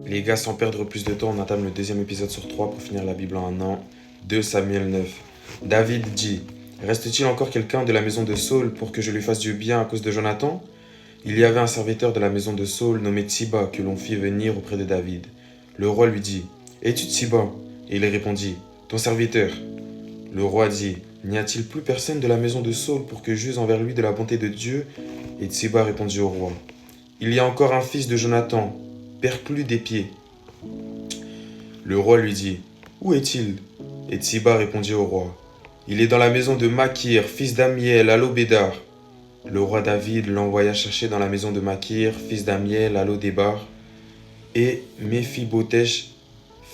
Les gars, sans perdre plus de temps, on entame le deuxième épisode sur 3 pour finir la Bible en un an. 2 Samuel 9. David dit: Reste-t-il encore quelqu'un de la maison de Saul pour que je lui fasse du bien à cause de Jonathan? Il y avait un serviteur de la maison de Saul nommé Tsiba que l'on fit venir auprès de David. Le roi lui dit: Es-tu Tsiba? Et il répondit: Ton serviteur. Le roi dit: N'y a-t-il plus personne de la maison de Saul pour que j'use envers lui de la bonté de Dieu? Et Tsiba répondit au roi: Il y a encore un fils de Jonathan, perclus des pieds. Le roi lui dit: Où est-il? Et Tsiba répondit au roi: Il est dans la maison de Makir, fils d'Amiel, à Lobédar. Le roi David l'envoya chercher dans la maison de Makir, fils d'Amiel, à Lodébar. Et Méphibosheth,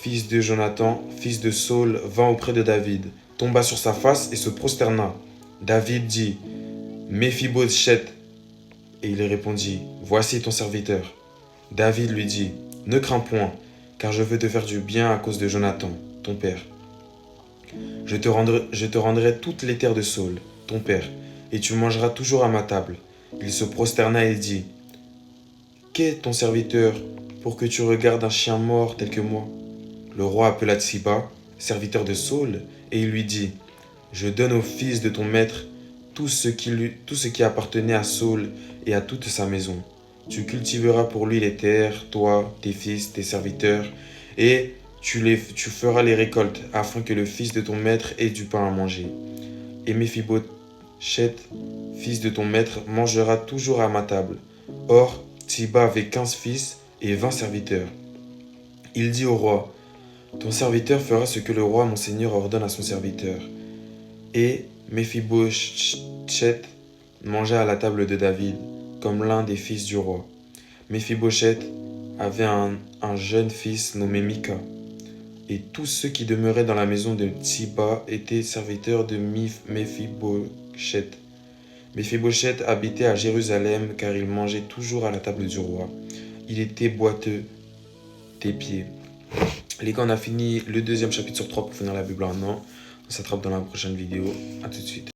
fils de Jonathan, fils de Saul, vint auprès de David, tomba sur sa face et se prosterna. David dit: Méphibosheth. Et il répondit: Voici ton serviteur. David lui dit: Ne crains point, car je veux te faire du bien à cause de Jonathan, ton père. Je te rendrai toutes les terres de Saul, ton père, et tu mangeras toujours à ma table. Il se prosterna et dit: Qu'est ton serviteur pour que tu regardes un chien mort tel que moi? Le roi appela Tsiba, serviteur de Saul, et il lui dit: Je donne au fils de ton maître tout ce qui appartenait à Saul et à toute sa maison. Tu cultiveras pour lui les terres, toi, tes fils, tes serviteurs, et tu feras les récoltes, afin que le fils de ton maître ait du pain à manger. Et Méphibosheth, fils de ton maître, mangera toujours à ma table. Or, Tsiba avait 15 fils et 20 serviteurs. Il dit au roi: Ton serviteur fera ce que le roi mon seigneur ordonne à son serviteur. Et Méphibosheth mangea à la table de David, comme l'un des fils du roi. Méphibosheth avait un jeune fils nommé Mika. Et tous ceux qui demeuraient dans la maison de Tsiba étaient serviteurs de Méphibosheth. Méphibosheth habitait à Jérusalem, car il mangeait toujours à la table du roi. Il était boiteux des pieds. Les gars, on a fini le deuxième chapitre sur 3 pour finir la Bible en un an. On s'attrape dans la prochaine vidéo. A tout de suite.